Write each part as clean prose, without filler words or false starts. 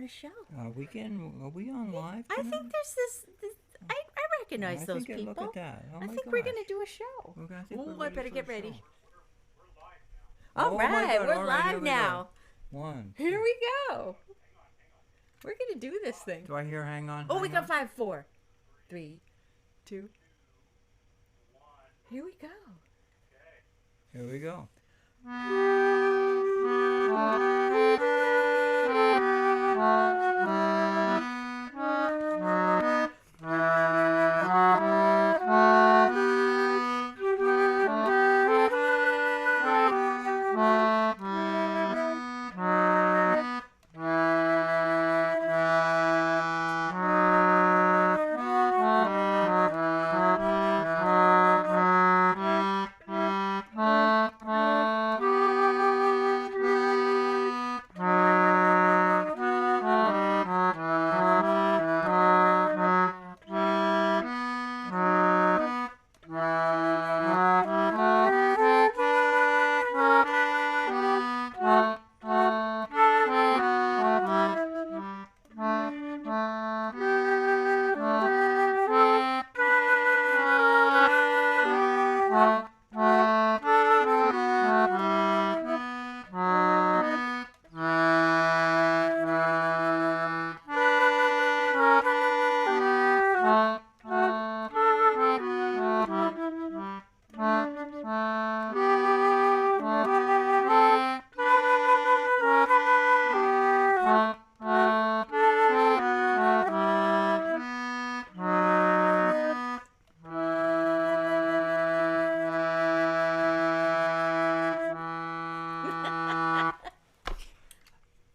a show. Are we on live? I think there's this I recognize those people. Look at that. Oh I my think gosh. we're going to do a show. I better get ready. All Oh right, my God. we're All right, here live we now. go. One. Here we go. We're going to do this thing. Do I hear hang on? Oh, we got 5, 4, 3, 2. Here we go. Here we go.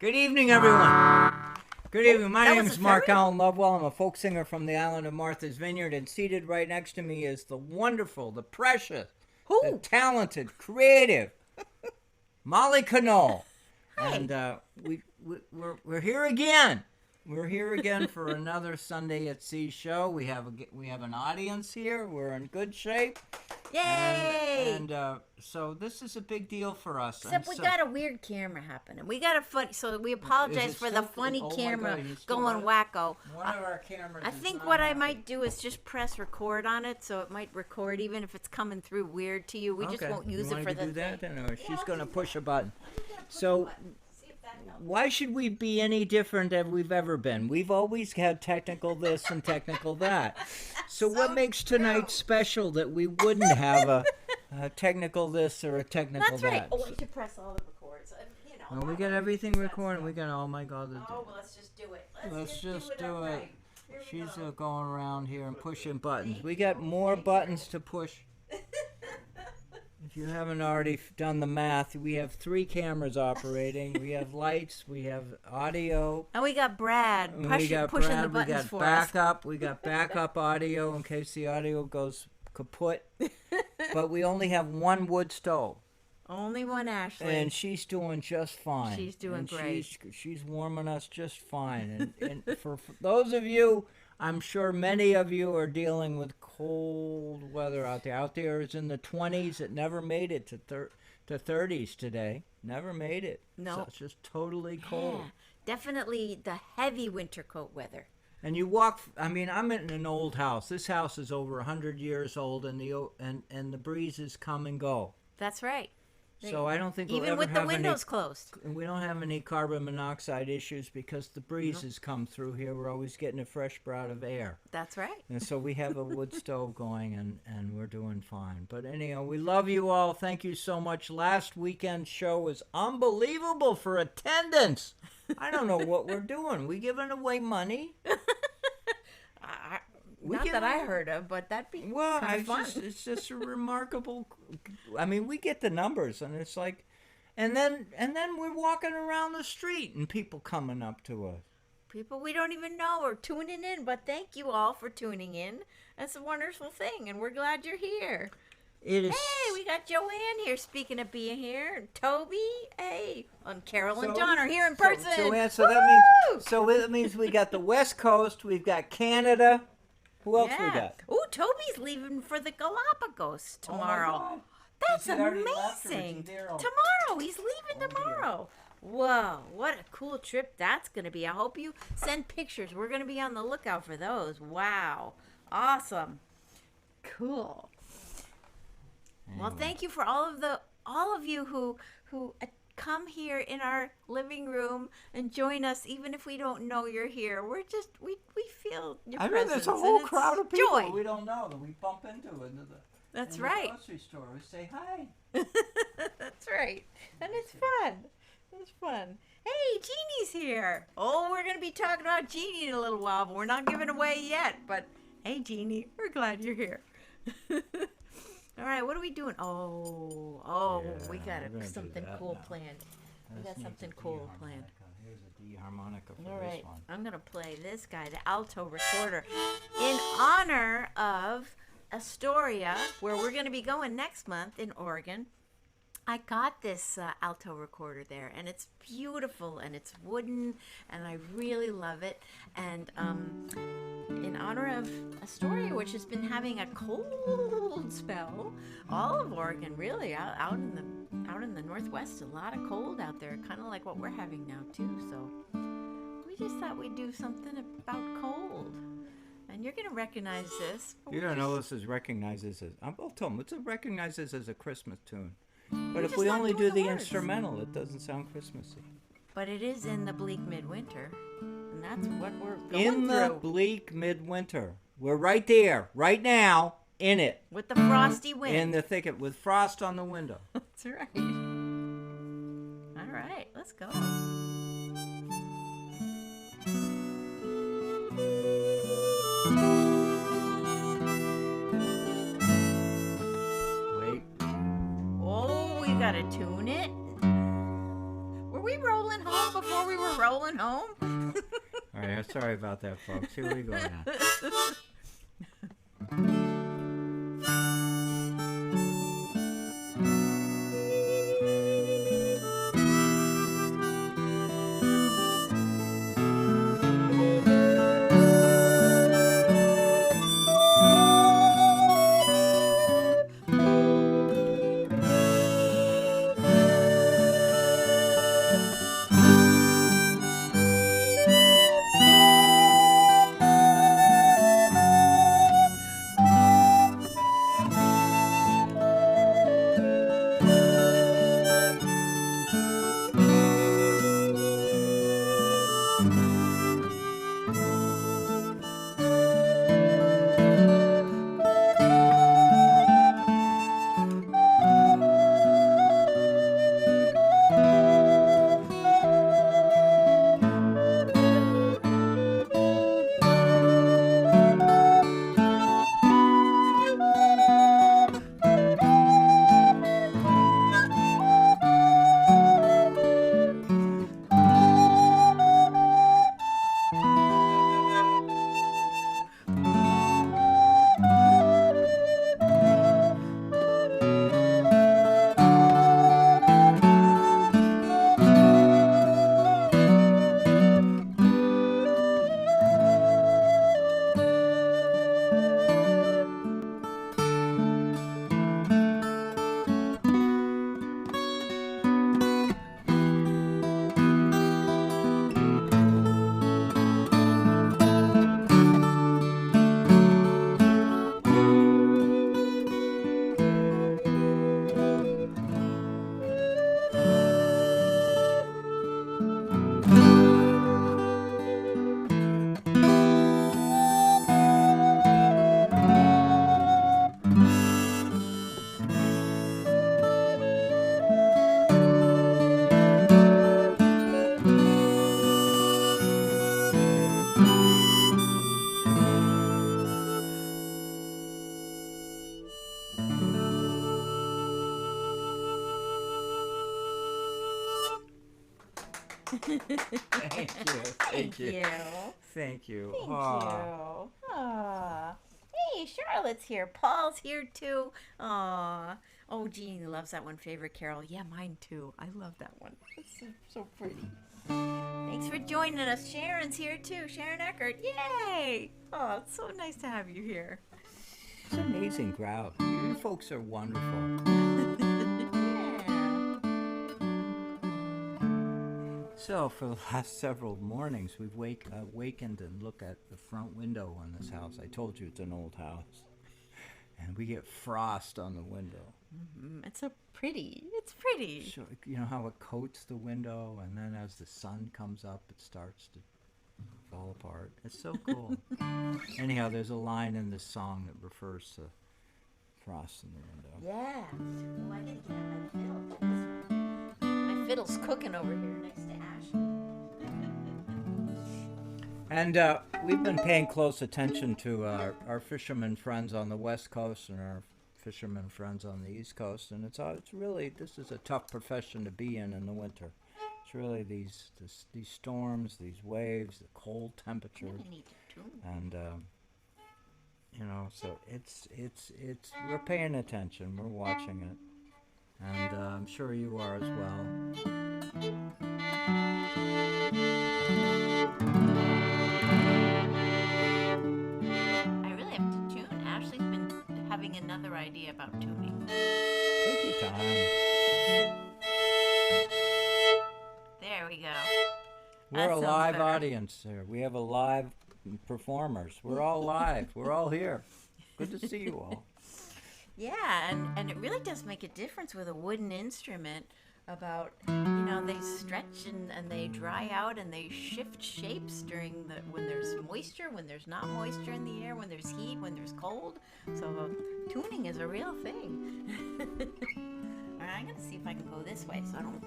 Good evening, everyone. Good evening. My name is Mark Allen Lovewell. I'm a folk singer from the island of Martha's Vineyard, and seated right next to me is the wonderful, the precious, the talented, creative Molly Conole. Hi. And we're here again. We're here again for another Sunday at Sea show. We have an audience here. We're in good shape. Yay! And so this is a big deal for us. Except we got a weird camera happening. We got a funny, so we apologize for the funny camera going wacko. One of our cameras. I think what I might do is just press record on it, so it might record even if it's coming through weird to you. We just won't use it for the do that thing. then, or she's going to push a button. So why should we be any different than we've ever been? We've always had technical this and technical that. So what makes tonight special that we wouldn't have a technical this or a technical that? That's right. Oh, we should press all the records. Well, we got everything recorded. We got, oh my God. Oh, well, let's just do it. Let's just do it. Right. She's going around here and pushing buttons. We got more buttons to push. If you haven't already done the math, we have 3 cameras operating. We have lights. We have audio. And we got Brad pushing the buttons for us. We got backup audio in case the audio goes kaput. But we only have one wood stove. Only one, Ashley. And she's doing just fine. She's doing great. She's warming us just fine. And for those of you, I'm sure many of you are dealing with cold weather out there. Out there is in the 20s. It never made it to 30s today. Never made it. No. So it's just totally cold. Yeah, definitely the heavy winter coat weather. And you walk, I'm in an old house. This house is over 100 years old, and the breezes come and go. That's right. So I don't think we'll even ever with the have windows closed. We don't have any carbon monoxide issues because the breezes come through here. We're always getting a fresh sprout of air. That's right. And so we have a wood stove going, and we're doing fine. But anyhow, we love you all. Thank you so much. Last weekend's show was unbelievable for attendance. I don't know what we're doing. We giving away money? Not that I heard of, but that'd be kind of fun. It's just a remarkable. I mean, we get the numbers, and it's like, and then we're walking around the street, and people coming up to us. People we don't even know are tuning in, but thank you all for tuning in. That's a wonderful thing, and we're glad you're here. It is. Hey, we got Joanne here. Speaking of being here, and Toby, hey, and Carol and John are here in person. Joanne, so that means we got the West Coast, we've got Canada. Who else we got? Oh, Toby's leaving for the Galapagos tomorrow. Oh, that's amazing. Tomorrow, he's leaving tomorrow. Whoa, what a cool trip that's going to be. I hope you send pictures. We're going to be on the lookout for those. Wow. Awesome. Cool. Well, Anyway. thank you for all of you who come here in our living room and join us, even if we don't know you're here. We're just we feel your I mean, presence. there's a and whole it's crowd of people joy. we don't know that we bump into in the That's in right. the grocery store. We say hi. That's right. And it's fun. It's fun. Hey, Jeannie's here. Oh, we're going to be talking about Jeannie in a little while, but we're not giving away yet. But hey, Jeannie, we're glad you're here. All right, what are we doing? Oh, we Yeah, got we're gonna do something that cool now. planned. We got This something needs a cool D planned. harmonica. Here's a D harmonica for All this right, one. I'm going to play this guy, the alto recorder, in honor of Astoria, where we're going to be going next month in Oregon. I got this alto recorder there, and it's beautiful, and it's wooden, and I really love it. And in honor of Astoria, which has been having a cold spell, all of Oregon, really, out in the Northwest, a lot of cold out there, kind of like what we're having now too. So we just thought we'd do something about cold. And you're gonna recognize this. You don't know this is recognizes as. I'll tell them. It's recognizes as a Christmas tune. But We're if just we not only doing do the the words. instrumental, it doesn't sound Christmassy. But it is in the bleak midwinter, and that's what we're going In the through. bleak midwinter, we're right there, right now, in it, With the frosty wind. in the thicket, with frost on the window. That's right. All right, let's go. Wait. Oh, we gotta tune it. Were we rolling home before we were rolling home? All right, sorry about that, folks. Here we go now. Thank you. Thank you. Aw. Aw. Hey, Charlotte's here. Paul's here too. Aw. Oh, Jeannie loves that one. Favorite carol. Yeah, mine too. I love that one. It's so pretty. Thanks for joining us. Sharon's here too. Sharon Eckert. Yay! Oh, it's so nice to have you here. It's an amazing crowd. You folks are wonderful. Yeah. So for the last several mornings, we've wakened and look at the front window on this house. I told you it's an old house. And we get frost on the window. It's so pretty. It's pretty. So, you know how it coats the window, and then as the sun comes up, it starts to fall apart. It's so cool. Anyhow, there's a line in this song that refers to frost in the window. Yeah. Well, I didn't get my fiddle. My fiddle's cooking over here next to Ash. And we've been paying close attention to our fishermen friends on the West Coast and our fishermen friends on the East Coast. And it's really, this is a tough profession to be in the winter. It's really these storms, these waves, the cold temperatures. And, you know, so it's we're paying attention. We're watching it. And I'm sure you are as well. I really have to tune. Ashley's been having another idea about tuning. Take your time. There we go. We're a live audience here. We have a live performers. We're all live. We're all here. Good to see you all. Yeah, and it really does make a difference with a wooden instrument about, you know, they stretch and they dry out and they shift shapes when there's moisture, when there's not moisture in the air, when there's heat, when there's cold. So tuning is a real thing. All right, I'm going to see if I can go this way so I don't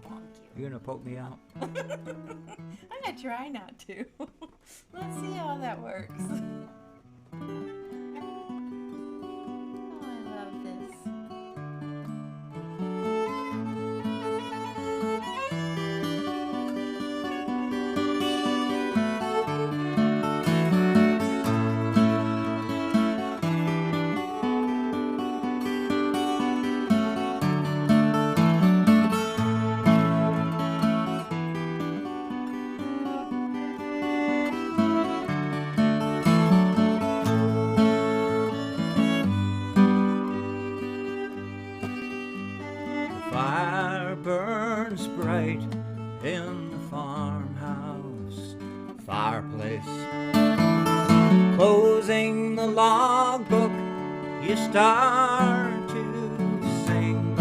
bonk you. You gonna poke me out? I'm going to try not to. Let's see how that works. Fire burns bright in the farmhouse fireplace. Closing the logbook, you start to sing.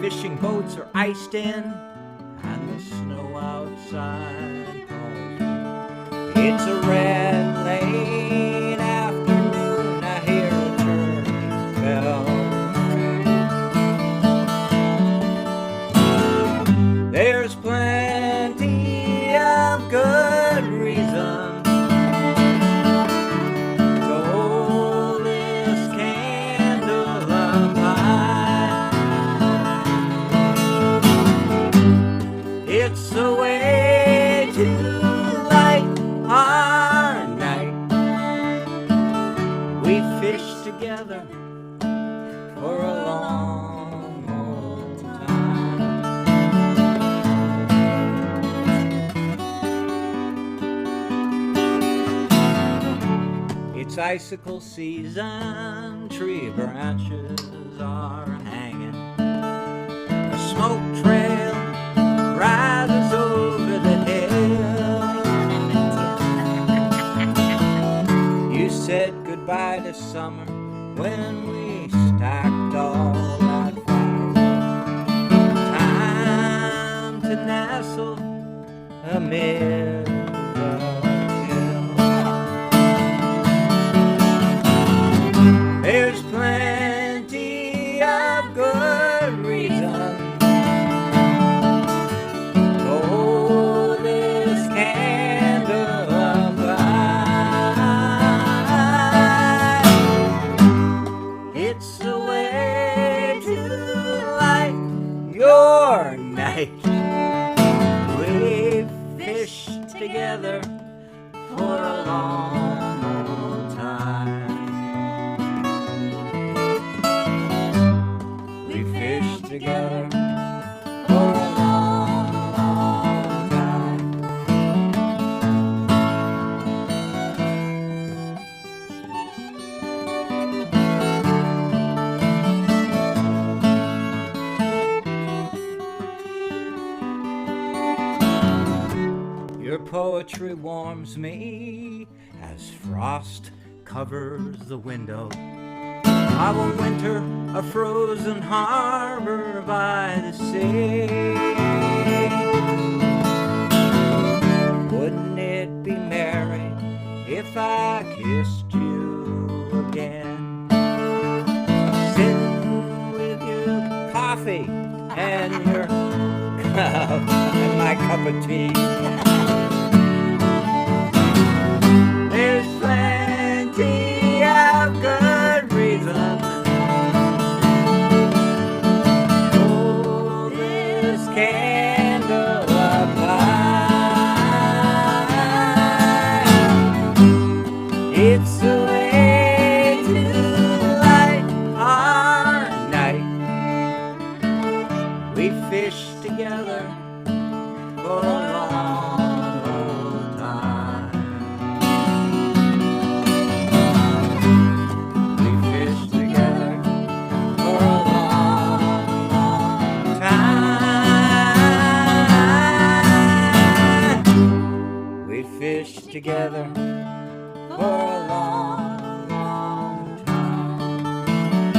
Fishing boats are iced in, and the snow outside calls. It's a red late afternoon, I hear a church bell. There's plenty of good reason to hold this candle up high. It's the way to light our night. We fish together for a long old time. It's icicle season, tree branches are hanging. A smoke trail rises over the hill. You said goodbye to summer when we stacked all that fire. Time to nestle amid the There's plenty of good reason to hold this candle up high. It's the way to light your night. We fish together for a long old time. Together for a long, long time. Your poetry warms me as frost covers the window of a winter, a frozen harbor by the sea. Wouldn't it be merry if I kissed you again? Sitting with your coffee and your cup and my cup of tea. There's plenty of good reason. Hold this candle up high. It's the way to light our night. We fished together for a long time. We fished together for a long time. We fished together for a long time.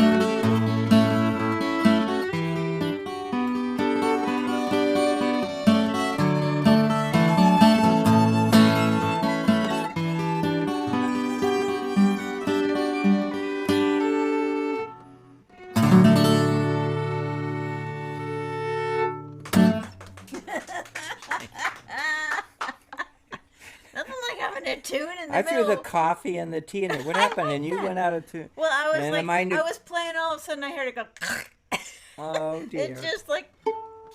Nothing like having a tune in the I middle. threw the coffee and the tea in it. What happened? And you went out of tune. Well, I was Man, like, am I new- I was playing, all of a sudden I heard it go. Oh dear. It just like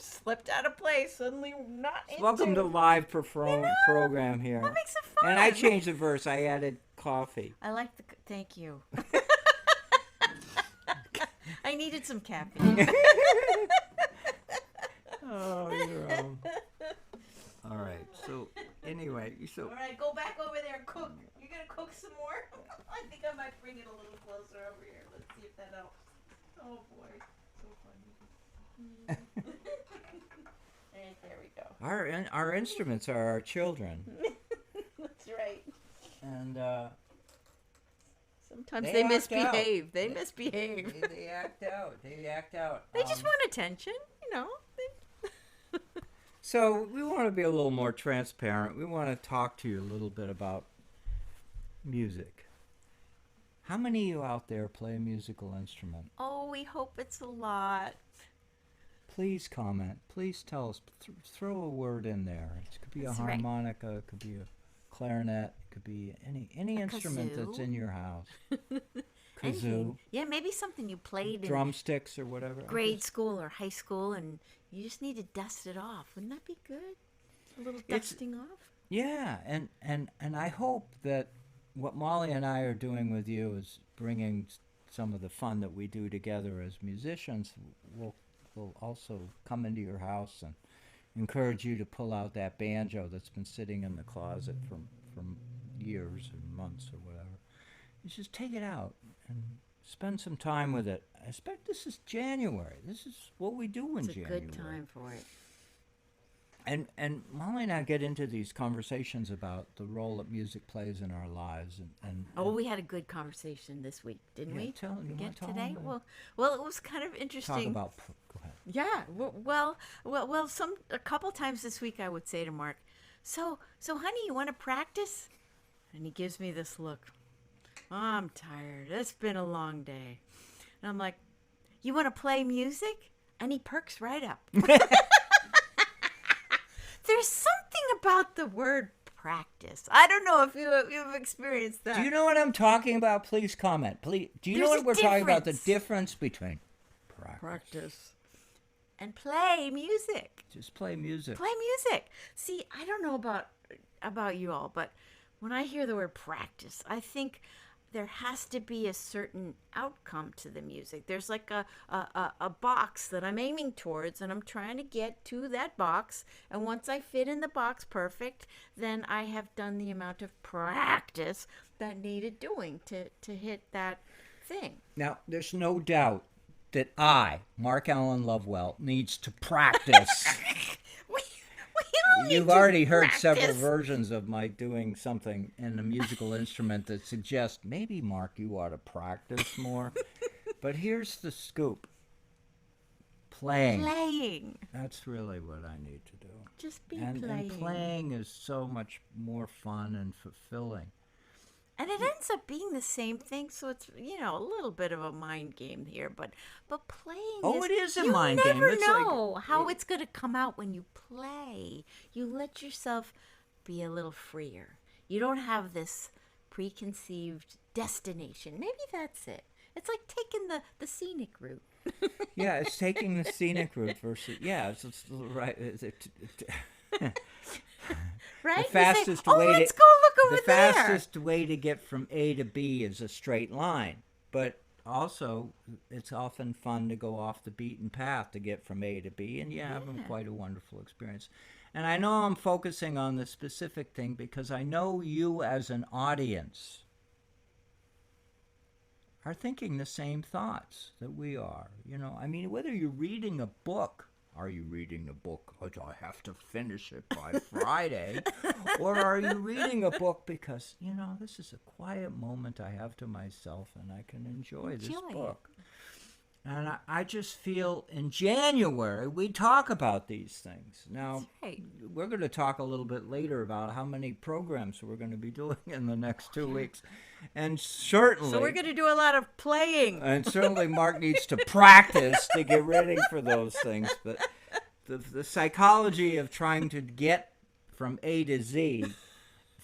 slipped out of place. Suddenly, not into. Welcome to live program here. That makes it fun. And I changed the verse. I added coffee. I like the. Thank you. I needed some caffeine. Oh, you're all right. So anyway, All right, go back over there and cook. You gonna cook some more? I think I might bring it a little closer over here. Let's see if that helps. Oh boy, so funny. And there we go. our instruments are our children, That's right. and Sometimes They they act misbehave. out. They misbehave. they act out. They act out. They just want attention, you know. So we want to be a little more transparent. We want to talk to you a little bit about music. How many of you out there play a musical instrument? Oh, we hope it's a lot. Please comment. Please tell us. Throw a word in there. It could be That's a right. harmonica. It could be a clarinet. It could be any instrument that's kazoo. in your house. Kazoo, Anything. Yeah, maybe something you played in drumsticks, or whatever. grade school or high school, and you just need to dust it off. Wouldn't that be good? A little It's- dusting off. Yeah, and I hope that what Molly and I are doing with you is bringing some of the fun that we do together as musicians. Will also come into your house and encourage you to pull out that banjo that's been sitting in the closet for years or months or whatever. You just take it out and spend some time with it. I expect this is January. This is what we do in It's a January. good time for it. And Molly and I get into these conversations about the role that music plays in our lives, and Oh, we had a good conversation this week, didn't Yeah, we? you wanna Again tell today. them? Well, it was kind of talk interesting. about. Go ahead. Yeah. A couple times this week, I would say to Mark, "So, honey, you want to practice?" And he gives me this look. "Oh, I'm tired. It's been a long day." And I'm like, "You want to play music?" And he perks right up. There's something about the word practice. I don't know if you've experienced that. Do you know what I'm talking about? Please comment. Please. Do you know There's what a we're talking about? The difference. difference between Practice. And play music. Just play music. Play music. See, I don't know about you all, but when I hear the word practice, I think there has to be a certain outcome to the music. There's like a box that I'm aiming towards, and I'm trying to get to that box. And once I fit in the box perfect, then I have done the amount of practice that needed doing to hit that thing. Now, there's no doubt that I, Mark Allen Lovewell, needs to practice. We You've already heard practice. several versions of my doing something in a musical instrument that suggest maybe, Mark, you ought to practice more. But here's the scoop. Playing. Playing. That's really what I need to do. Just be And playing. playing is so much more fun and fulfilling. And it ends up being the same thing, so it's, a little bit of a mind game here, but playing It is a you mind game. never It's know like, how it's going to come out when you play. You let yourself be a little freer. You don't have this preconceived destination. Maybe that's it. It's like taking the scenic route. Yeah, it's taking the scenic route versus, it's right. Right? The fastest you say, way let's to, go look over the there. fastest way to get from A to B is a straight line. But also, it's often fun to go off the beaten path to get from A to B, and having quite a wonderful experience. And I know I'm focusing on the specific thing because I know you as an audience are thinking the same thoughts that we are. Whether you're reading a book, are you reading a book because I have to finish it by Friday? Or are you reading a book because, this is a quiet moment I have to myself and I can enjoy this book? And I just feel in January we talk about these things. Now, we're going to talk a little bit later about how many programs we're going to be doing in the next 2 weeks. And certainly... So we're going to do a lot of playing. And certainly Mark needs to practice to get ready for those things. But the psychology of trying to get from A to Z,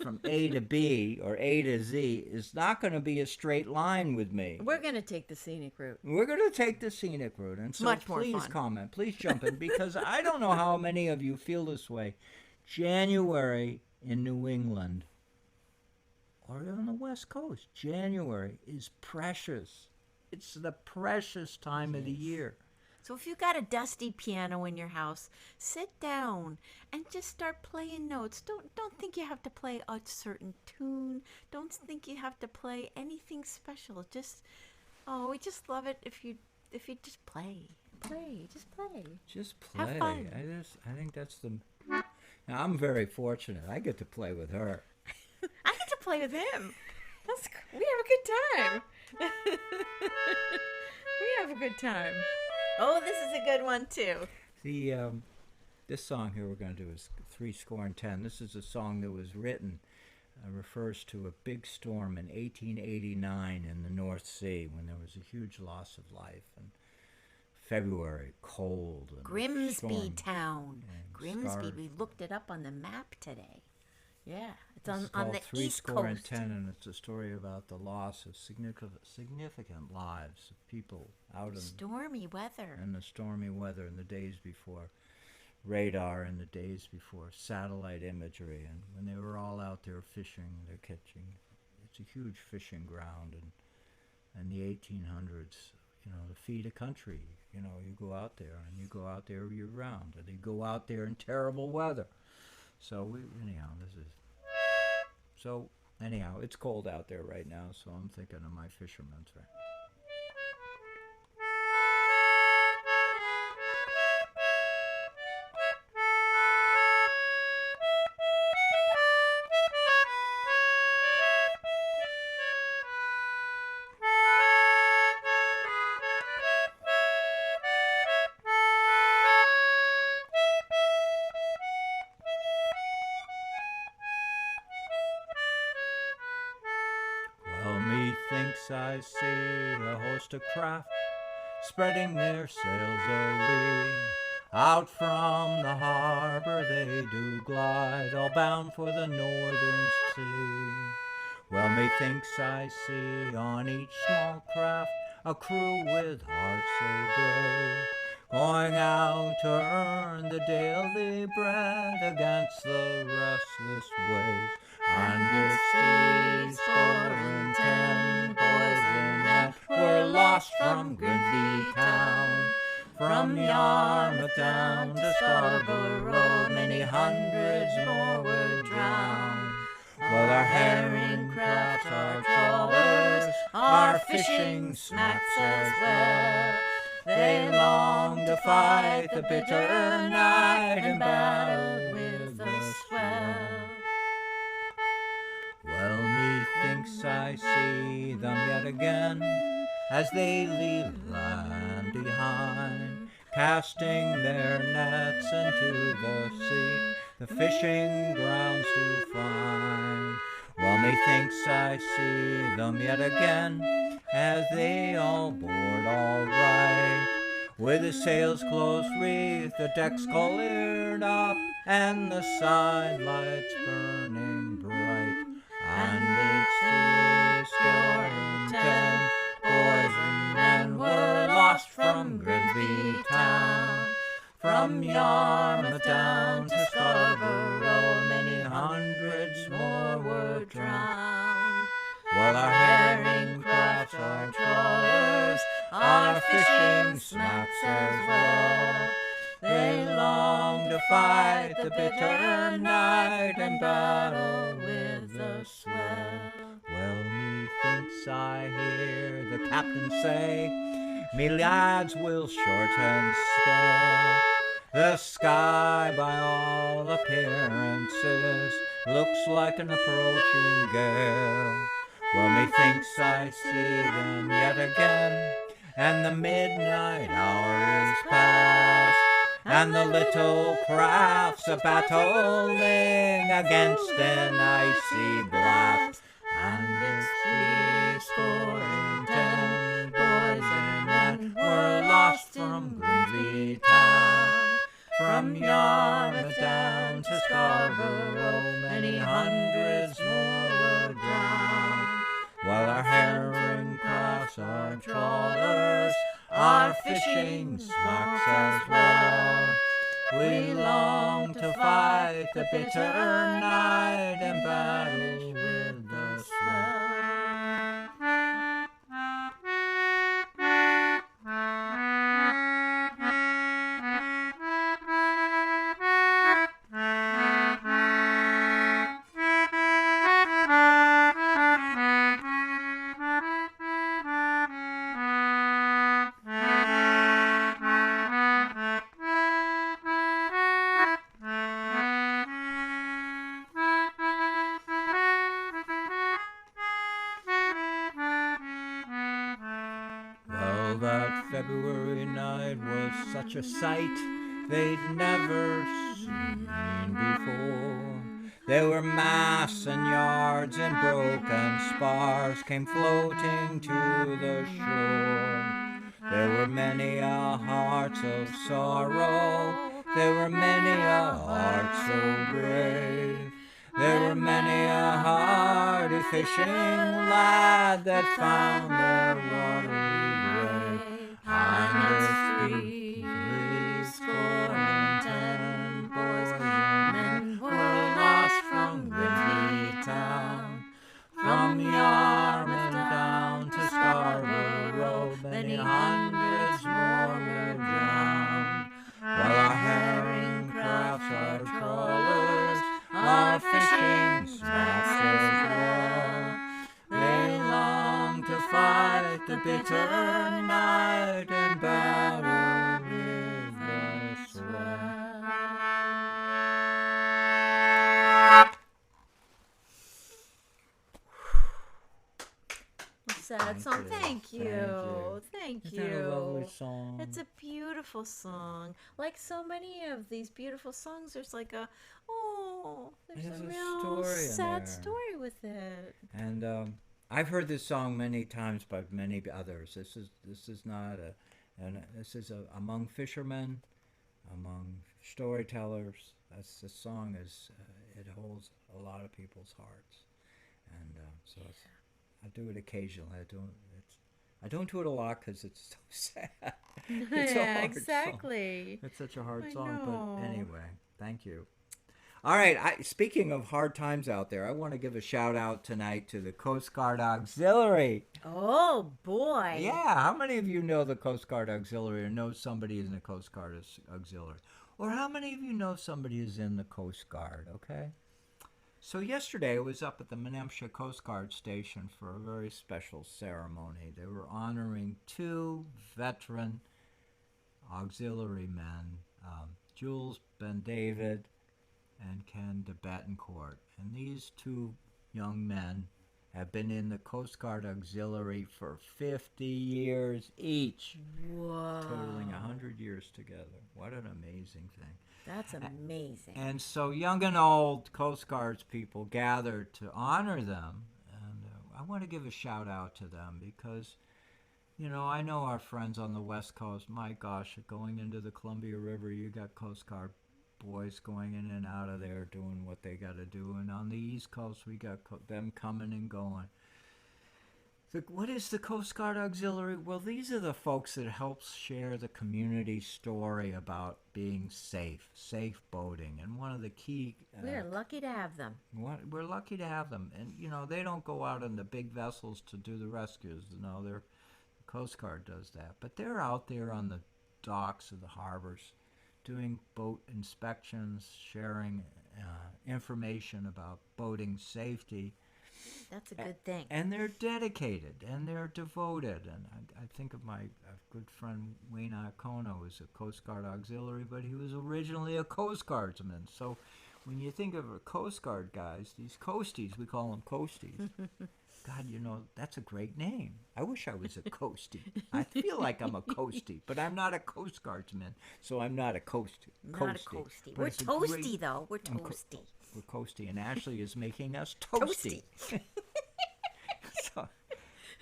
from A to B, or A to Z, is not going to be a straight line with me. We're going to take the scenic route. We're going to take the scenic route. And so Much more please fun. comment. Please jump in, because I don't know how many of you feel this way. January in New England, or on the West Coast, January is precious. It's the precious time of the year. So if you've got a dusty piano in your house, sit down and just start playing notes. Don't think you have to play a certain tune. Don't think you have to play anything special. We just love it if you just play. Just play. Just play. Have fun. I think that's the... Now, I'm very fortunate. I get to play with her. I get to play with him. We have a good time. We have a good time. Oh, this is a good one too. This song here we're going to do is 310. This is a song that was written, refers to a big storm in 1889 in the North Sea when there was a huge loss of life. And February, cold. And Grimsby town. And Grimsby. scarred. We looked it up on the map today. Yeah, it's It's on called the East 310, Coast. and it's a story about the loss of significant lives of people out Stormy weather. in the stormy weather in the days before radar and the days before satellite imagery, and when they were all out there fishing, they're catching. It's a huge fishing ground, and in the 1800s, to feed a country, you go out there, and you go out there year round, and you go out there in terrible weather. So it's cold out there right now, so I'm thinking of my fishermen's, right? Well, methinks I see a host of craft spreading their sails alee. Out from the harbor they do glide, all bound for the northern sea. Well, methinks I see on each small craft a crew with hearts so brave, going out to earn the daily bread against the restless waves. And it's 310 boys and men were lost from Grimsby town. From Yarmouth down to Scarborough, many hundreds more were drowned. Well, our herring crafts, our trawlers, our fishing smacks as well. They long to fight the bitter night and battle with with the swell. Well, methinks I see them yet again, as they leave land behind, casting their nets into the sea, the fishing grounds to find. Well, methinks I see them yet again, as they all board all right, with the sails close reefed, the decks cleared up, and the side lights burning bright. And it's 310 boys and men were lost from Grimsby town. From Yarmouth down to Scarborough, many hundreds more were drowned. While our herring crafts, our trawlers, our fishing smacks as well, they long to fight the bitter night and battle with the swell. Well, methinks I hear the captain say, me lads will shorten sail. The sky, by all appearances, looks like an approaching gale. Well, methinks I see them yet again, and the midnight hour is past, and the little crafts are battling against an icy blast. And it's 310 boys and men were lost from Grimsby town. From Yarmouth down to Scarborough, many hundreds more were drowned. While our herring crafts, our trawlers, our fishing smacks as well, we long to fight the bitter night and battle with the swell. Well, that February night was such a sight they'd never seen before. There were masts and yards and broken spars came floating to the shore. There were many a heart of sorrow, there were many a heart so brave. There were many a hardy fishing lad that found their watery grave. And it's 310 boys and men were lost from Grimsby town. From Yarmouth down to Scarborough, many hundreds more were drowned. While our herring crafts, our trawlers, our fishing smacks as well, they long to fight the bitter night and battle with the swell. Sad song. Thank you. Thank Isn't that a lovely you. song? It's a beautiful song. Like so many of these beautiful songs, there's like a there's a real story in sad there. story with it. And I've heard this song many times by many others. This is not this is among fishermen, among storytellers. This song is it holds a lot of people's hearts, and so I do it occasionally. I don't do it a lot because it's so sad. It's a Yeah, hard exactly. song. It's such a hard I song, know. but anyway, thank you. All right, speaking of hard times out there, I want to give a shout out tonight to the Coast Guard Auxiliary. Oh boy. Yeah, how many of you know the Coast Guard Auxiliary or know somebody in the Coast Guard Auxiliary? Or how many of you know somebody is in the Coast Guard, okay? So yesterday I was up at the Menemsha Coast Guard Station for a very special ceremony. They were honoring two veteran auxiliary men, Jules Ben David and Ken de Betancourt. And these two young men have been in the Coast Guard Auxiliary for 50 years each. Whoa. Totaling 100 years together. What an amazing thing. That's amazing. And so young and old Coast Guards people gathered to honor them. And I want to give a shout out to them because, you know, I know our friends on the West Coast, my gosh, going into the Columbia River, you got Coast Guard boys going in and out of there doing what they got to do. And on the East Coast, we got them coming and going. What is the Coast Guard Auxiliary? Well, these are the folks that help share the community story about being safe boating. And one of the key... we're lucky to have them. We're lucky to have them. And, you know, they don't go out in the big vessels to do the rescues. No, the Coast Guard does that. But they're out there on the docks of the harbors doing boat inspections, sharing information about boating safety. That's a good thing. And they're dedicated and they're devoted. And I think of my good friend Wayne Iacono, who's a Coast Guard Auxiliary, but he was originally a Coast Guardsman. So when you think of a Coast Guard guys, these coasties, we call them coasties. God, you know, that's a great name. I wish I was a coastie. I feel like I'm a coastie, but I'm not a Coast Guardsman, so I'm not a coastie. Not a coastie. We're toasty, though. We're toasty. We're coasty, and Ashley is making us toasty.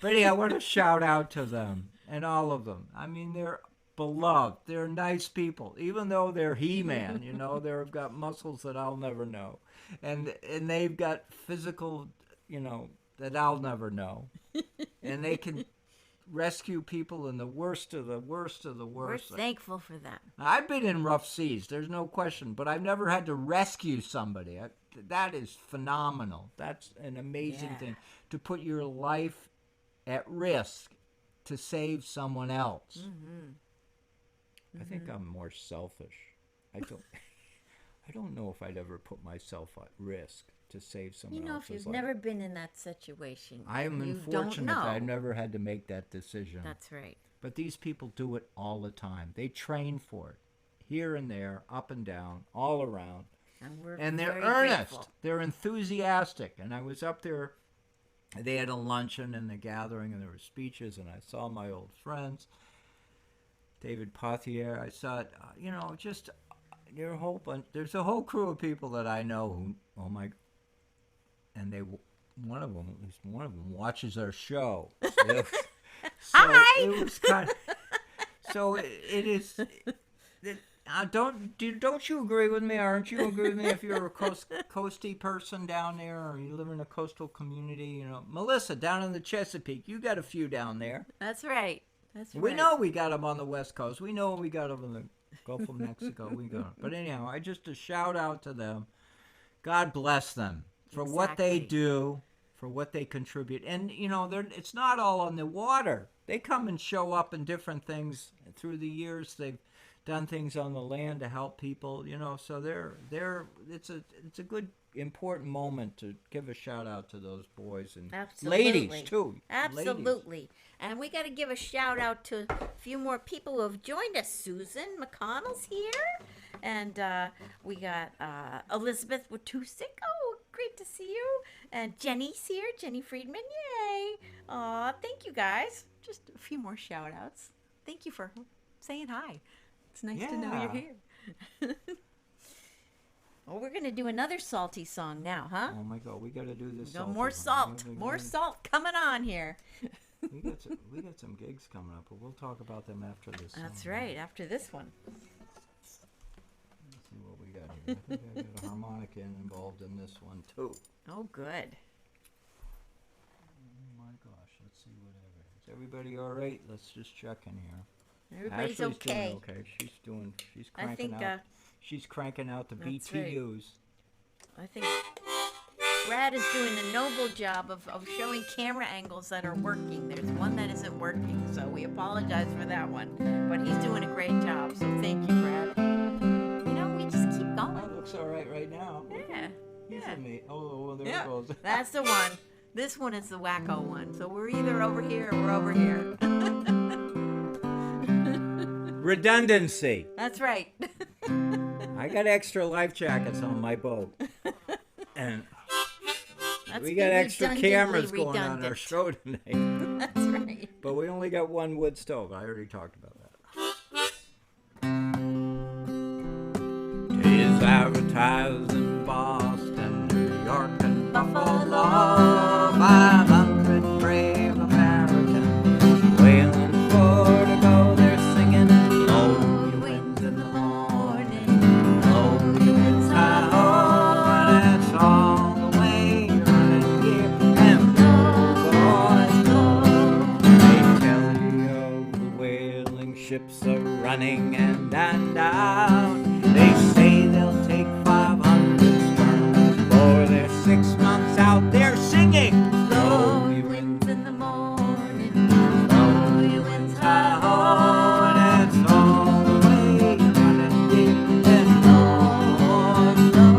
But yeah, I want to shout out to them and all of them. I mean, they're beloved. They're nice people, even though they're He-Man. You know, they've got muscles that I'll never know, and they've got physical, you know, that I'll never know, and they can rescue people in the worst of the worst of the worst. We're thankful for them. I've been in rough seas, there's no question, but I've never had to rescue somebody. That is phenomenal. That's an amazing thing, to put your life at risk to save someone else. Mm-hmm. I think I'm more selfish. I don't know if I'd ever put myself at risk to save someone else's life. You know, if you've never been in that situation, I am unfortunate that I've never had to make that decision. That's right. But these people do it all the time. They train for it, here and there, up and down, all around. And they're earnest. Grateful. They're enthusiastic. And I was up there. They had a luncheon and a gathering, and there were speeches, and I saw my old friends, David Pothier. I saw it, you know, just there's a whole crew of people that I know who, oh my, and one of them watches our show. So Hi. It was kind of, so it is. Don't you agree with me? Aren't you agree with me if you're a coasty person down there, or you live in a coastal community? You know, Melissa down in the Chesapeake, you got a few down there. That's right. We know we got them on the West Coast. We know we got them in the Gulf of Mexico. But anyhow, just a shout out to them. God bless them for what they do, for what they contribute. And, you know, it's not all on the water. They come and show up in different things. Through the years, they've done things on the land to help people, you know. So it's a good, important moment to give a shout out to those boys and ladies too. Absolutely. Ladies. And we got to give a shout out to a few more people who have joined us. Susan McConnell's here, and we got Elizabeth Watusick. Oh, great to see you. And Jenny's here, Jenny Friedman. Yay! Aw, thank you guys. Just a few more shout outs. Thank you for saying hi. It's nice to know you're here. Well, we're going to do another salty song now, huh? Oh, my God. We got to do this. More salt. More salt coming on here. we got some gigs coming up, but we'll talk about them after this song. That's right, after this one. Let's see what we got here. I think I got a harmonica involved in this one, too. Oh, good. Oh, my gosh. Let's see whatever. Is everybody all right? Let's just check in here. Everybody's Ashley's okay. Doing okay. She's cranking out. She's cranking out the BTUs. Right. I think Brad is doing a noble job of showing camera angles that are working. There's one that isn't working, so we apologize for that one. But he's doing a great job, so thank you, Brad. You know, we just keep going. That looks all right now. Yeah. He's amazing. Oh, well, there it goes. That's the one. This one is the wacko one. So we're either over here or we're over here. Redundancy. That's right. I got extra life jackets on my boat. And That's we got extra redundantly cameras going on our redundant. show tonight. That's right. But we only got one wood stove. I already talked about that. Tis advertised in Boston, New York, and Buffalo. 500 brave Americans wailing for to go. They're singing, blow your winds in the morning, blow your winds high ho, and that's all the way you're running here. And blow, boys, blow. They tell you of the whaling ships are running and down. They say they'll take 500 sperm for their 6 months out there singing. Blow your winds in the morning, blow your winds high ho, and that's all the way you're running deep. And blow, blow.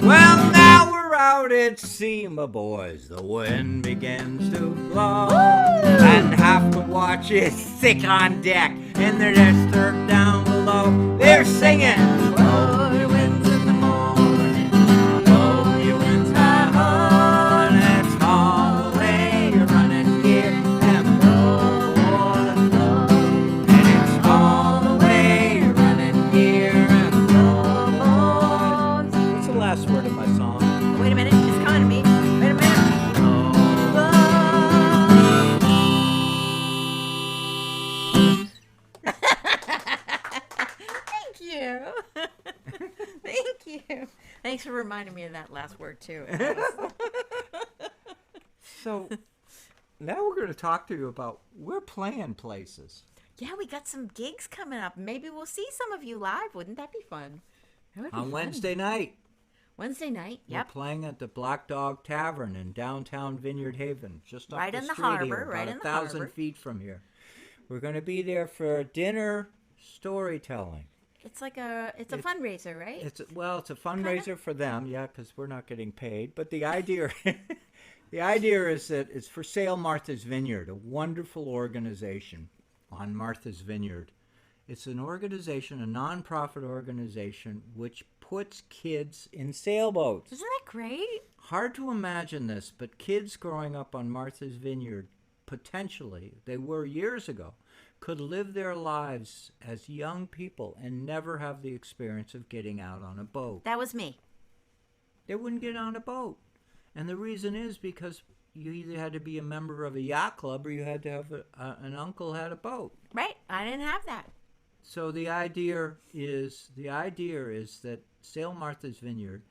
Well, now we're out at sea, my boys. The wind begins to blow, and half the watch is sick on deck, and they're disturbed down below. They're singing, blow your winds in the morning, blow your winds high ho, and that's all the way you're running here. And blow, boys, blow, and it's all the way you're running here. And blow, boys. What's the last word of my song? Wait a minute, it's coming to me. Wait a minute. Thank you. Thank you. Thanks for reminding me of that last word, too. So now we're going to talk to you about we're playing places. Yeah, we got some gigs coming up. Maybe we'll see some of you live. Wouldn't that be fun? That would be On fun. Wednesday night, Wednesday night, we're yep. playing at the Black Dog Tavern in downtown Vineyard Haven, just up Right the in the street harbor, here, right about in the 1,000 harbor. feet from here. We're going to be there for dinner storytelling. It's like a fundraiser, right? It's a fundraiser for them, yeah, because we're not getting paid. But the idea, the idea is that it's for Sale Martha's Vineyard, a wonderful organization on Martha's Vineyard. It's an organization, a nonprofit organization, which puts kids in sailboats. Isn't that great? Hard to imagine this, but kids growing up on Martha's Vineyard, potentially, they were years ago, could live their lives as young people and never have the experience of getting out on a boat. That was me. They wouldn't get on a boat. And the reason is because you either had to be a member of a yacht club or you had to have an uncle had a boat. Right. I didn't have that. So the idea is that Sale Martha's Vineyard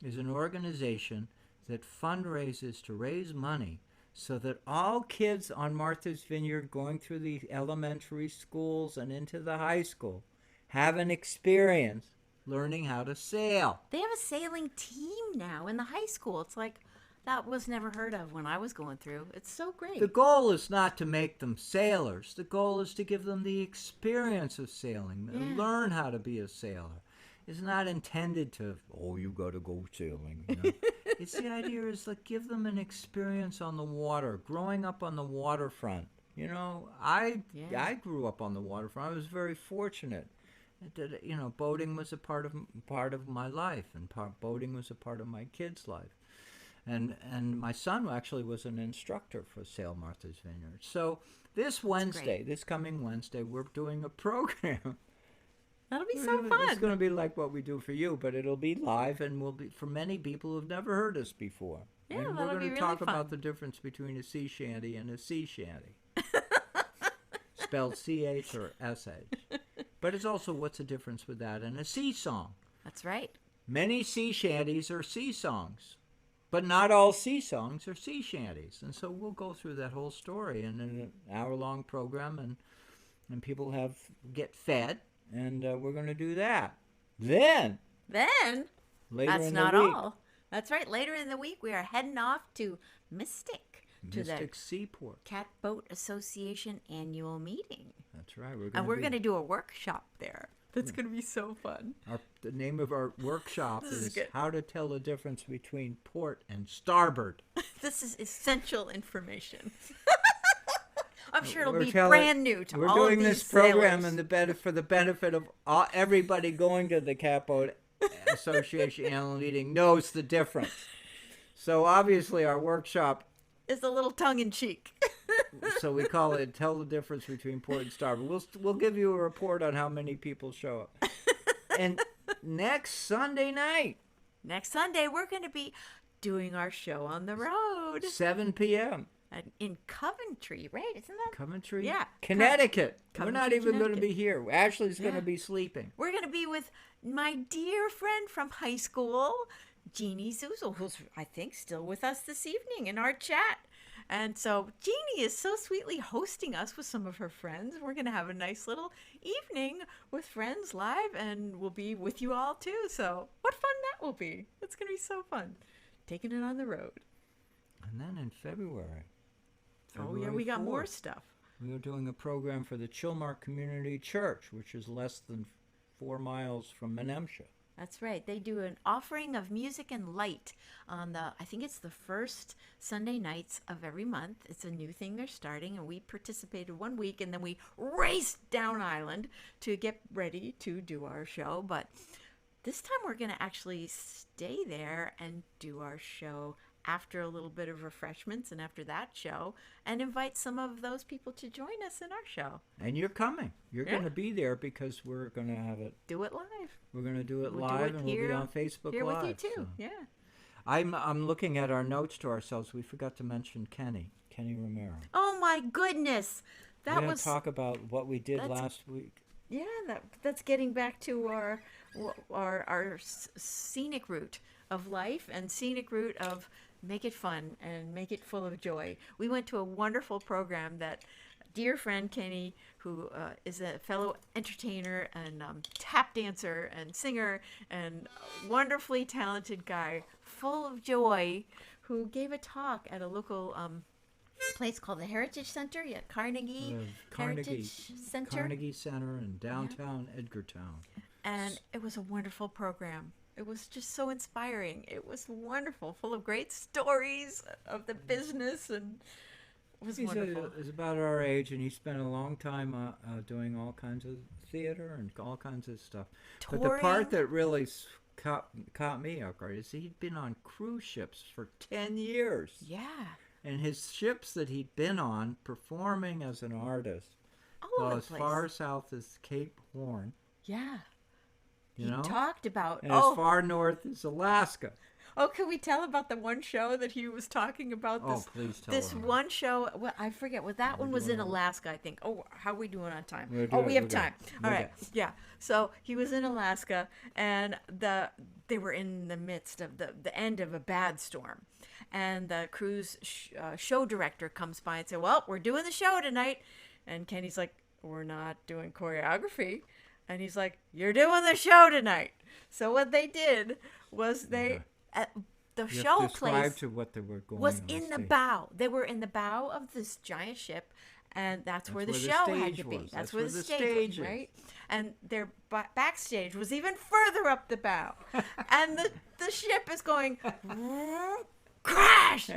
is an organization that fundraises to raise money so that all kids on Martha's Vineyard going through the elementary schools and into the high school have an experience learning how to sail. They have a sailing team now in the high school. It's like that was never heard of when I was going through. It's so great. The goal is not to make them sailors. The goal is to give them the experience of sailing, learn how to be a sailor. It's not intended to, you got to go sailing. You know? It's the idea is like give them an experience on the water, growing up on the waterfront. You know, I grew up on the waterfront. I was very fortunate that boating was a part of my life, and boating was a part of my kids' life. And my son actually was an instructor for Sale Martha's Vineyard. So this coming Wednesday, we're doing a program. That'll be so fun. It's going to be like what we do for you, but it'll be live and will be for many people who've never heard us before. Yeah, and that'll we're be going to really talk fun. about the difference between a sea shanty and a sea shanty. Spelled C-H or S-H. But it's also what's the difference with that and a sea song. That's right. Many sea shanties are sea songs. But not all sea songs are sea shanties. And so we'll go through that whole story in an hour-long program, and people get fed, and we're going to do that. Then, later that's in not the week, all. That's right. Later in the week, we are heading off to Mystic to the Seaport Catboat Association annual meeting. That's right. We're going to do a workshop there. That's going to be so fun. The name of our workshop This is is good. How to Tell the Difference Between Port and Starboard. This is essential information. I'm sure it'll We're be telling- brand new to We're all doing of this these program sailors. for the benefit of everybody going to the Catboat Association Annual Meeting knows the difference. So obviously our workshop, It's a little tongue-in-cheek. so we call it Tell the Difference Between Port and Starboard. We'll give you a report on how many people show up. And next Sunday night, Next Sunday, we're going to be doing our show on the road 7 p.m. in Coventry, right? Isn't that? Coventry, Yeah. Connecticut. We're Coventry, not even going to be Connecticut. here. Ashley's going Yeah. to be sleeping. We're going to be with my dear friend from high school, Jeannie Zuzel, who's, I think, still with us this evening in our chat. And so Jeannie is so sweetly hosting us with some of her friends. We're going to have a nice little evening with friends live, and we'll be with you all too. So what fun that will be. It's going to be so fun. Taking it on the road. And then in February. Oh, yeah, we got more 4th, stuff. we are doing a program for the Chilmark Community Church, which is less than 4 miles from Menemsha. That's right. They do an offering of music and light on I think it's the first Sunday nights of every month. It's a new thing they're starting, and we participated 1 week, and then we raced down island to get ready to do our show. But this time we're going to actually stay there and do our show after a little bit of refreshments and after that show, and invite some of those people to join us in our show. And you're coming. You're Yeah. going to be there because we're going to have it. Do it live. We're going to do it We'll do live, it and we'll here- be on Facebook Here Live. with you too. so. Yeah. I'm looking at our notes to ourselves. We forgot to mention Kenny Romero. Oh my goodness. We're That going was to talk about what we did that's- last week. Yeah, that's getting back to our scenic route of life and scenic route of make it fun and make it full of joy. We went to a wonderful program that dear friend Kenny, who is a fellow entertainer and tap dancer and singer and wonderfully talented guy, full of joy, who gave a talk at a local place called the Heritage Center, Carnegie Heritage Center. Carnegie Center in downtown Edgartown. And it was a wonderful program. It was just so inspiring. It was wonderful, full of great stories of the business, and it was wonderful. He's about our age, and he spent a long time doing all kinds of theater and all kinds of stuff. But the Touring. part that really caught me off guard is he'd been on cruise ships for 10 years. Yeah, And his ships that he'd been on, performing as an artist, all well, over the as place. far south as Cape Horn, Yeah, you he know, talked about. and as far north as Alaska. Oh, can we tell about the one show that he was talking about? Oh, please tell This her. one show. Well, I forget what that one was in Alaska, I think. Oh, how are we doing on time? We're Oh, doing- we have we're time. good. All We're right. good. Yeah. So he was in Alaska, and they were in the midst of the end of a bad storm, and the cruise show director comes by and says, "Well, we're doing the show tonight," and Kenny's like, "We're not doing choreography." And he's like, "You're doing the show tonight." So what they did was the You show have to describe place to what they were going was on in the stage. bow. They were in the bow of this giant ship, and that's where the where the show had stage to be. was. That's where the stage was, is. right? And their backstage was even further up the bow, and the ship is going crash,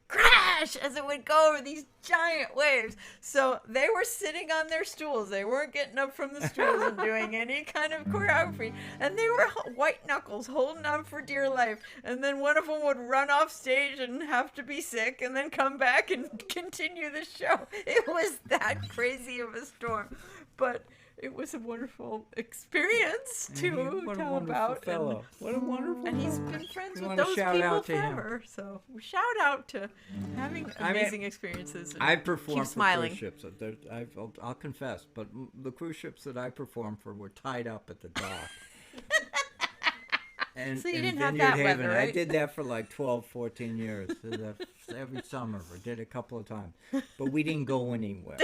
crash as it would go over these giant waves. So they were sitting on their stools. They weren't getting up from the stools and doing any kind of choreography. And they were white knuckles holding on for dear life. And then one of them would run off stage and have to be sick and then come back and continue the show. It was that crazy of a storm. But it was a wonderful experience And to what a tell wonderful about. fellow. What a wonderful And he's fellow. been friends We with wanna those shout people out to him. forever. So shout out to having amazing experiences. And I performed keep for smiling. cruise ships. I'll confess, but the cruise ships that I performed for were tied up at the dock. And So you in didn't have Vineyard that Haven, weather, I right? did that for like 12, 14 years. Did that every summer. I did it a couple of times. But we didn't go anywhere.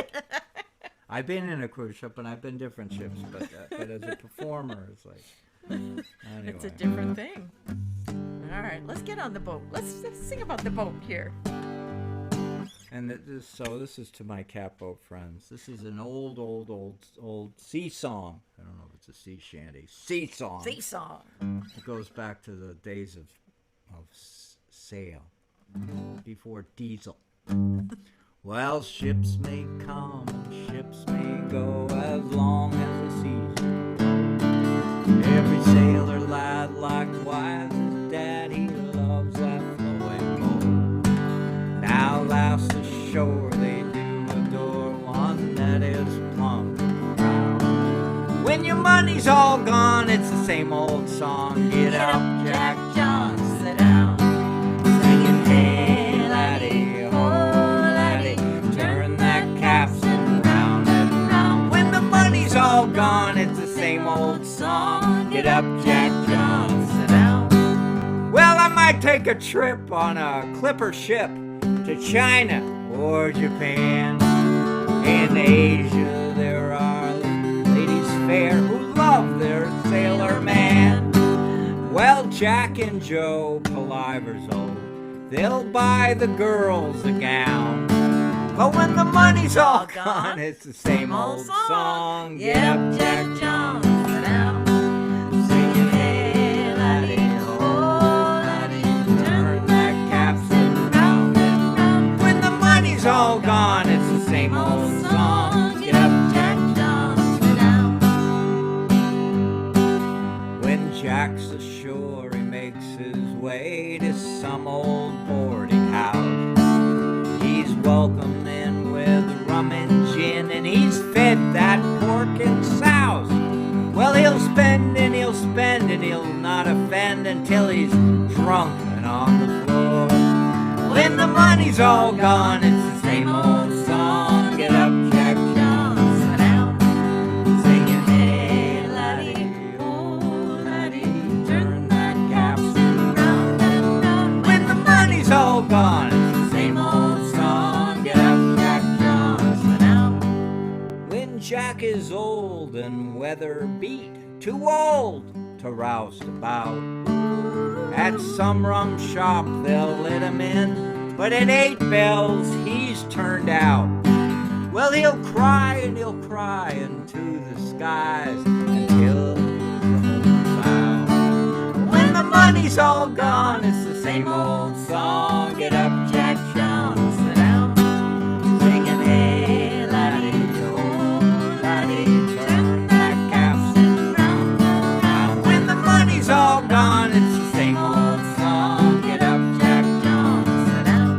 I've been in a cruise ship, and I've been different ships, but as a performer, it's like, anyway. It's a different thing. All right, let's get on the boat. Let's sing about the boat here. And this is to my catboat friends. This is an old sea song. I don't know if it's a sea shanty. Sea song. Sea song. It goes back to the days of sail, before diesel. Well, ships may come and ships may go as long as the seas. Every sailor lad likewise, his daddy loves that flowing boat. Now last ashore they do adore one that is plump and round. When your money's all gone, it's the same old song. Get up, Jack John, sit down. Singing, hey laddie, ho laddie, turn that capstan round and round. When the money's all gone, it's the same old song. Get up, Jack John, sit down. Well, I might take a trip on a clipper ship to China or Japan. In Asia there are ladies fair who love their sailor man. Well, Jack and Joe, Palivers old, they'll buy the girls a gown. But when the money's all gone, it's the same old song. Get up, Jack John, sit down. Singing, hey laddie, ho laddie, turn that capstan round and round. When the money's all gone, it's the same old song. Get up, Jack John, sit down. When Jack's ashore, he makes his way to some old boarding house. He's welcomed in with rum and gin, and he's fed that pork and souse. Well, he'll spend and he'll spend, and he'll not offend until he's drunk and on the floor. When the money's all gone, it's the same old song. Get up, Jack John, sit down. Singing, hey laddie, oh laddie, turn that capstan round and round. When the money's all gone, it's the same old song. Get up, Jack John, sit down. When Jack is old and weather beat, too old to roust about, at some rum shop they'll let him in, but at 8 bells he's turned out. Well, he'll cry into the skies until the moon's out. When the money's all gone, it's the same old song. Get up, Jack John, sit down. Singing, hey laddie, oh laddie, turn that capstan round and round. When the money's all gone, it's the same old song. Get up, Jack John, sit down.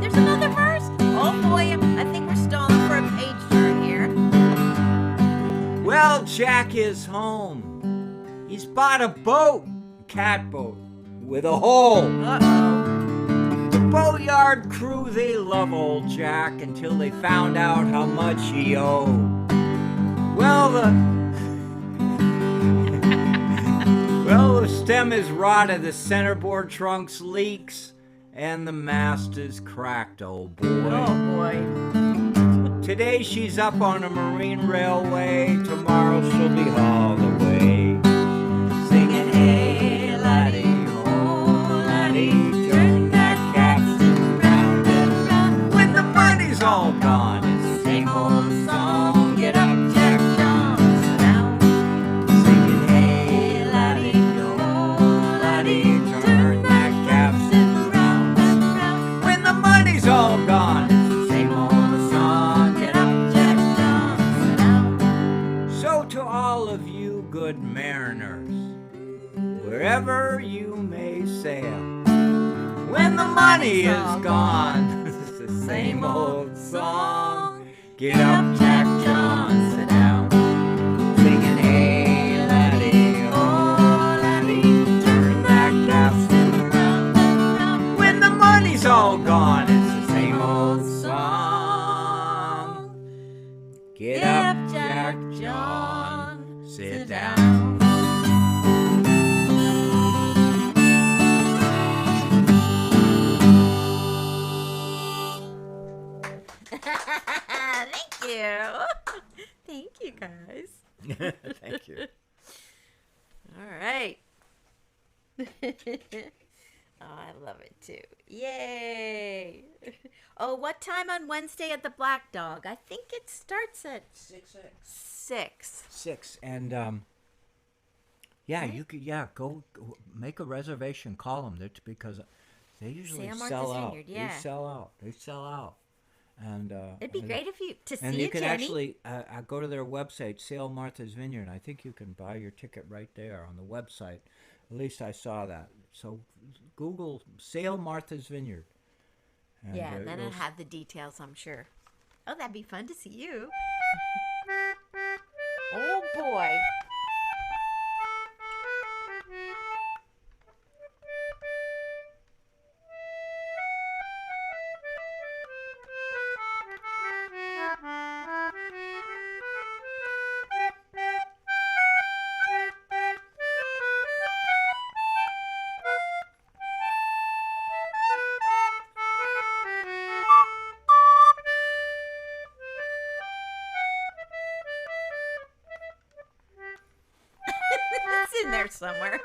There's another verse. Oh boy, I think we're stalling for a page turn here. Well, Jack is home. He's bought a boat, a catboat, with a hole. Uh-oh. The boatyard crew, they love old Jack until they found out how much he owed. Well, the stem is rotted, the centerboard trunks leaks, and the mast is cracked, oh boy. Oh boy. Today she's up on a marine railway, tomorrow she'll be hauled away. Singing, hey laddie, oh laddie, turn that capstan round and round. When the money's all gone, it's the same old song. Get up, Jack John, sit down. Singing, hey laddie, oh laddie, turn that capstan round and round. When the money's all gone, it's the same old song. Get up, Jack John, sit down. So to all of you good mariners, wherever you may sail, when the money is gone, it's the same old song. Get up, Jack John, sit down. Singing, hey laddie, oh laddie, turn that capstan round and round. When the money's all gone, it's the same old song. Get up, Jack John, sit down. I love it too. Yay! Oh, what time on Wednesday at the Black Dog? I think it starts at 6. 6. And you could go make a reservation. Call them because they usually Sam sell Martha's out. Vineyard, yeah. They sell out. And it'd be great if you to see and it, you can Jenny. actually go to their website, Sale Martha's Vineyard. I think you can buy your ticket right there on the website. At least I saw that. So Google Sale Martha's Vineyard. And, And then it'll have the details, I'm sure. Oh, that'd be fun to see you. Oh boy. It's in there somewhere.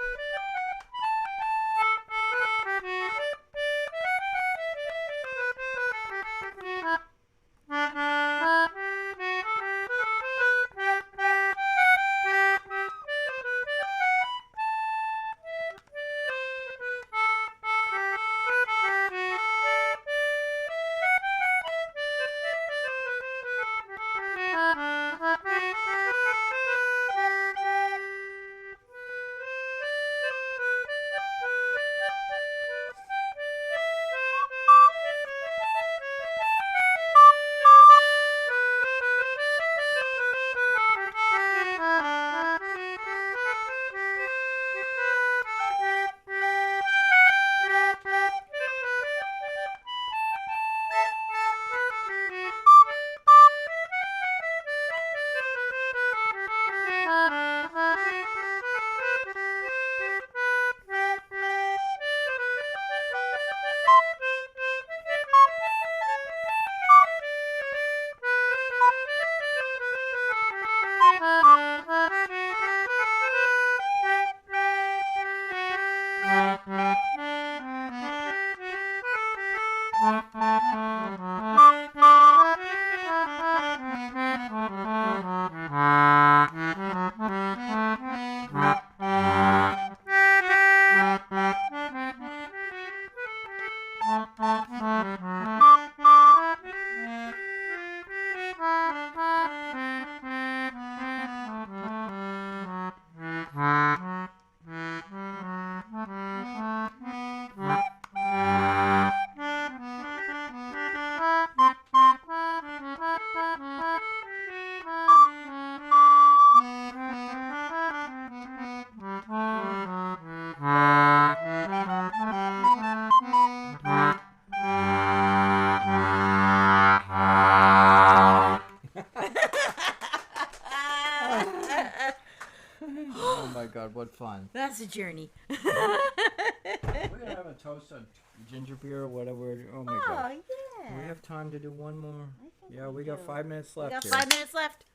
Oh my God, what fun. That's a journey. We're going to have a toast on ginger beer or whatever. Oh my God. Yeah. Do we have time to do one more? think Yeah, we we got do. 5 minutes left We got here. 5 minutes left.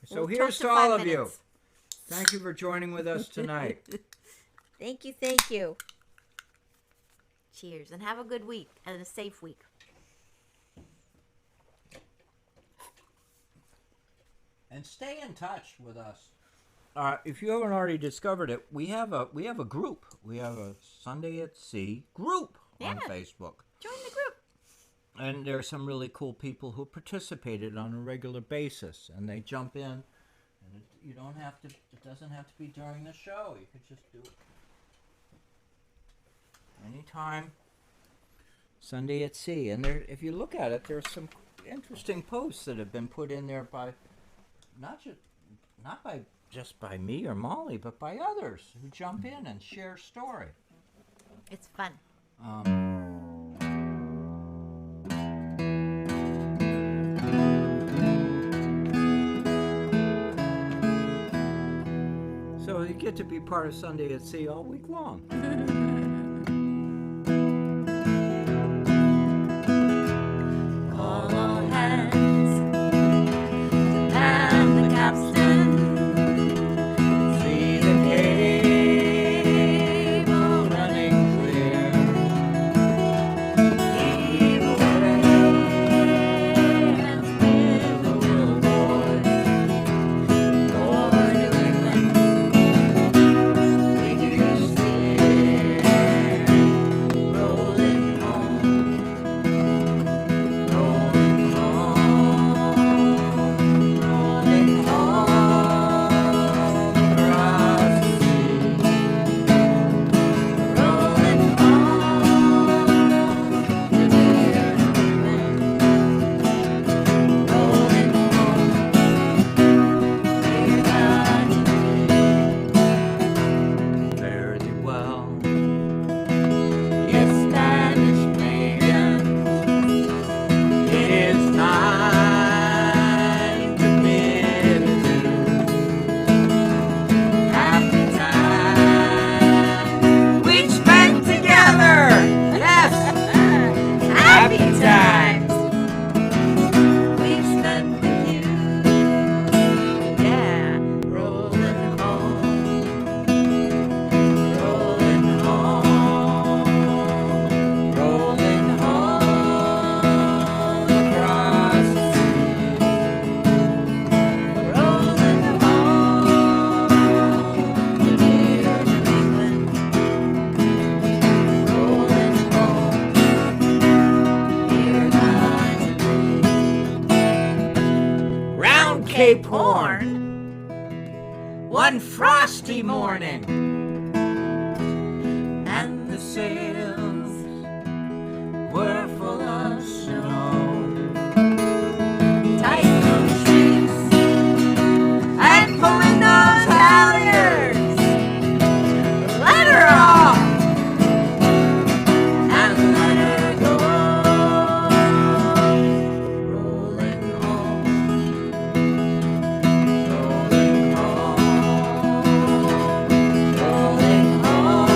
So We'll here's toast to in all 5 of you. minutes. Thank you for joining with us tonight. Thank you, thank you. Cheers, and have a good week and a safe week. And stay in touch with us. If you haven't already discovered it, we have a group. We have a Sunday at Sea group on Yeah. Facebook. Join the group. And there are some really cool people who participated on a regular basis, and they jump in. And you don't have to. It doesn't have to be during the show. You could just do it anytime. Sunday at Sea, and there, if you look at it, there's some interesting posts that have been put in there by not just by me or Molly, but by others who jump in and share story. It's fun. So you get to be part of Sunday at Sea all week long. All hands and the capstan. See the cable Cape Horn one frosty morning, and the sails were full of snow. tighten those sheets and pulling those halyards. Let her off And let her go, rolling home, rolling home, rolling home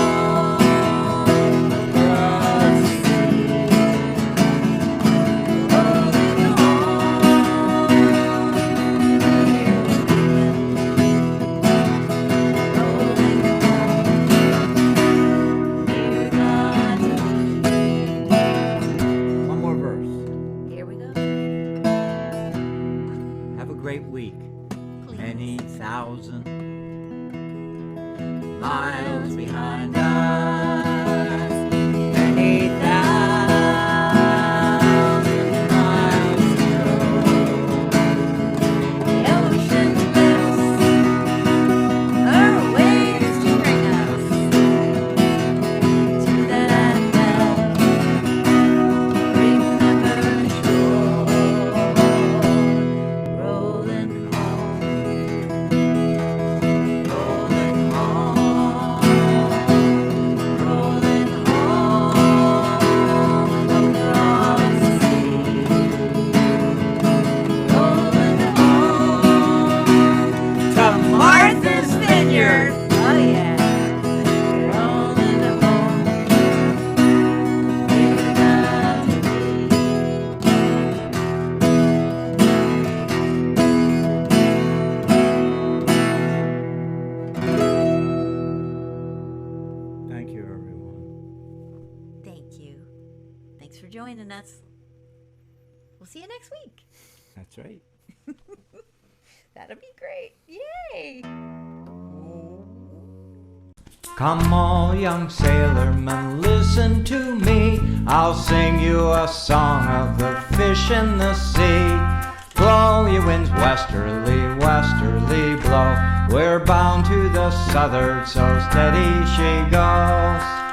across the sea, rolling home. One more verse. Here we go. Have a great week. Please. Many thousand miles behind us. Many thousand miles to go. The ocean lifts her waves to bring us to that remember shore, rolling home, Rolling home, rolling home across the sea, rolling home to Martha's Vineyard. Oh yeah, rolling home. We're bound to Thank you, everyone. Thank you. Thanks for joining us. We'll see you next week. That's right. That'll be great. Yay! Come all young sailormen, listen to me. I'll sing you a song of the fish in the sea. Blow, ye winds, westerly, westerly blow. We're bound to the southward, so steady she goes.